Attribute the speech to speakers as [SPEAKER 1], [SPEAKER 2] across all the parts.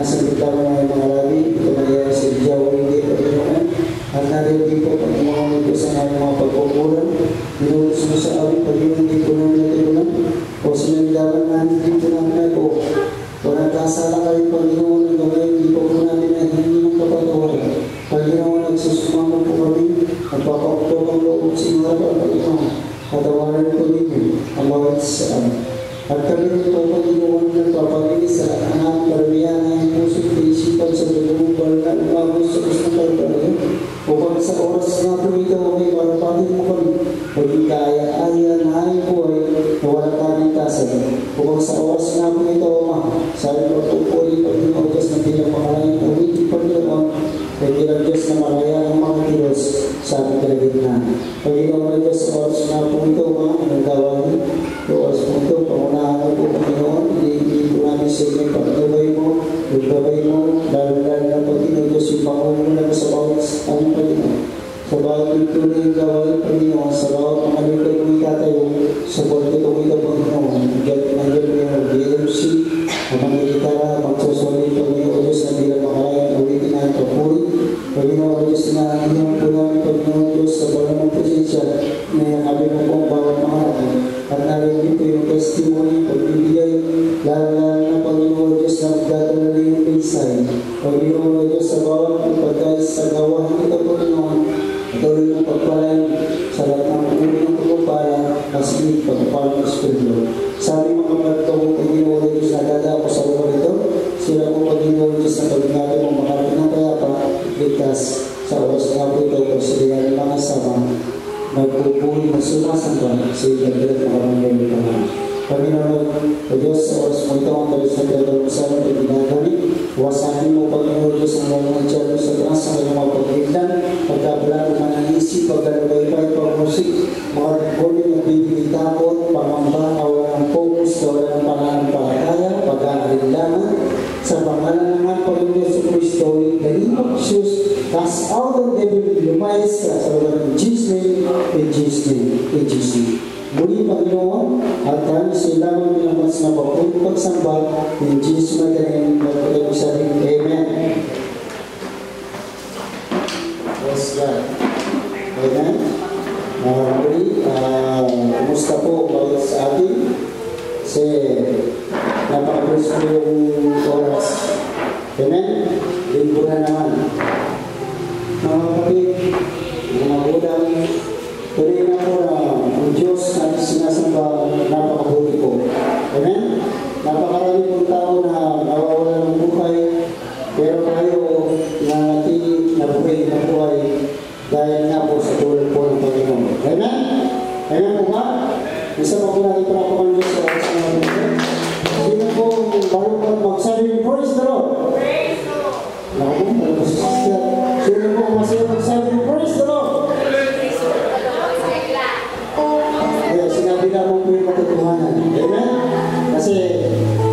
[SPEAKER 1] sinasagot namin mga labi, ito nangyayari sa Diyaw, hindi, Panginoon. At narin din po, Panginoon, ito sa aming mga pagkukulang. Binutos mo sa amin, Panginoon, hindi po namin natutunan. O sinanilaban namin, hindi po namin ako. O nagkasala kayo, Panginoon, ang gawin, hindi po namin na hindi ng kapatawaran. Panginoon, nagsusumama po kami, nagpapakutog ang loob sa inyo, Panginoon. Patawaran po ninyo ang bawat sa amin. At kami rin po, Panginoon, nagpapagilis sa anak, karamihan na yung puso at isipan sa dalawang balang umabos sa gusto ng karamihan. Upang sa oras na po ito, ay marapatin mo kami. Paging kaaya-aya na ay po ay nawala kaligtasan. Upang sa oras na po ito, Ama, sa aling pagpupuli, Panginoon, Diyos na pinapakalayan, uwitin, Panginoon, kay kilang Diyos na malaya ng mga Diyos sa aming kalagitnaan. Panginoon, Diyos, sa oras na po ito, Ama, ang gawin, oras po ito, pangunahan mo po, Panginoon, hindi po namin sa inyo, pagkabay mo, lalo-lalo na Panginoon, Diyos, yung pangunahan mo sa bawat aming Panginoon. Sa bawat ituloy yung gawin, Panginoon, sa bawat pangalutoy mo itatayo, sa bawat ito Panginoon, nandiyan mo yung DMC, ang mga gitara, magsusulit, Panginoon, Diyos, na bilang makalayan, ulitin na ang papuri. Panginoon, Diyos, na inyong po namin, Panginoon, Diyos, sa bawat ng presensya, na kami mo po ang bawat mga atin. At narinig po yung testimony, pagbibigay, lalo na Panginoon, Diyos, na magdadala na yung pinsay. Panginoon, Diyos, sa bawat pagkais sa gawahan ito, Panginoon, tuloy ng pagpalain sa lahat ng ulo ng pagpapala, kasi pagpapala ng Espiritu. Sa aming mga magkawang Panginoon, Diyos, nagdada ako sa lugar ito, sila po, Panginoon, Diyos, na pag-ingati mong makalapit ng kayapa, ligtas sa oras nga po ito, kung sila ng mga sama, nagpupuli, magsumasamba sa ibagat ng karangyay ng Panginoon. Panginoon, o Diyos, sa oras mo ito, ang talis na gagawin sa amin at ginagami, wasanin mo, Panginoon, Diyos, ang mga tiyado sa taas, ang mga pag-ilan, pagkabala ng mananisi, pagkalabay-bay, pag-musik, mga reporting, nagbibigay takot, pangamba, kawalan ng focus, kawalan ng pananampalataya, pag-aalilangan, sa pangalan ng Panginoon sa Kristo, in the name of Jesus, cast out the devil, lumayas ka sa lugar ng Jesus name, in Jesus name, in Jesus name. Muli, Panginoon, at kami sa ilaman ng mas na pagsamba, in Jesus na ganyan, nagpapagsabi, Amen. Yes, God. Amen. Muli, kumusta po bawat sa atin? Kasi napakabulis ko yung oras. Amen? Linggo na naman. Mga kapatid, mga budang, tuloy na po na ang Diyos na sinasamba, napakabuti po. Amen? Napakarami pong tao na nawawala ng buhay, pero tayo nanatili na buhay dahil nga po sa tulad po ng Panginoon. Amen? Amen po ba? Isa pa po natin para po ang Diyos sa oras na natin. Sino po bago po magsabi, praise the Lord! Praise the Lord! Naku po, ano po si sister? Sino po masaya magsabi, praise the Lord! Kaya sinabi na mo po yung katotohanan. Amen? Kasi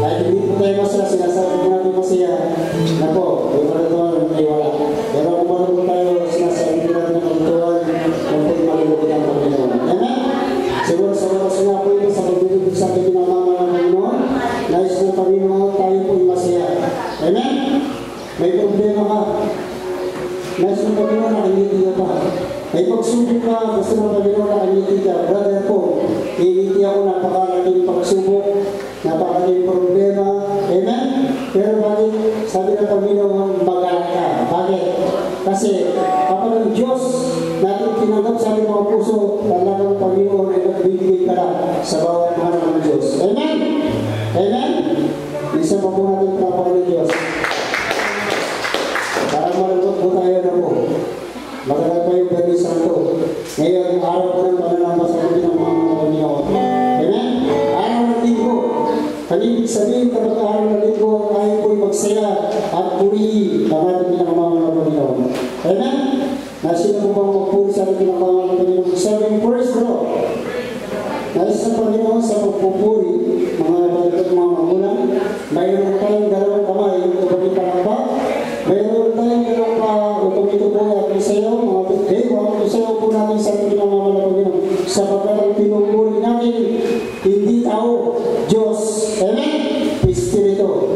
[SPEAKER 1] kahit hindi po tayo masaya, sinasabi po natin masaya na po, yung katotohanan ay wala. Pero kung ano po tayo, sinasabi po natin ang katotohanan, yung po yung malulugod ang Panginoon. Amen? Siguro sa oras nga po ito, sa pagbibig sa ating pinamama ng Panginoon, nais ng Panginoon, tayo po yung masaya. Amen? May problema ka. Nais ng Panginoon, nakangiti ka pa. May pagsubok ka, gusto ng Panginoon, nakangiti ka. Brother po, ingiti ako, napakalaking pagsubok, napakalaking problema. Amen? Pero bakit, sabi ng Panginoon, magalang ka. Bakit? Kasi, kapag ang Diyos natin tinanggap sa ating mga puso, talagang Panginoon ay nagbibigay ka lang sa bawat mga ng Diyos. Amen? Amen? Isa pa po natin pinapakan ng Diyos. Para malungkot po tayo na po. Matagal pa yung Gabi Santo. Ngayon, araw po ng pananampasalit ng mga Panginoon. Amen? Araw ng linggo. Kanibig sabihin, kapag araw ng linggo, tayo po'y magsaya at purihin ang ating pinakamaman ng Panginoon. Amen? Nasino po bang magpuri sa ating pinakamaman ng Panginoon? Sabi, praise the Lord. Nais ng Panginoon sa pagpupuri, mga balikat mga magulang, mayroon tayong dalawang kamay, upang ipanamba, mayroon tayong dalawang pa, upang ito po ay ating sayaw, mga bitay, upang isayaw po natin sa ating pinakamaman ng Panginoon, sapagkat ang pinupuri natin, hindi tao, Diyos. Amen? Espiritu.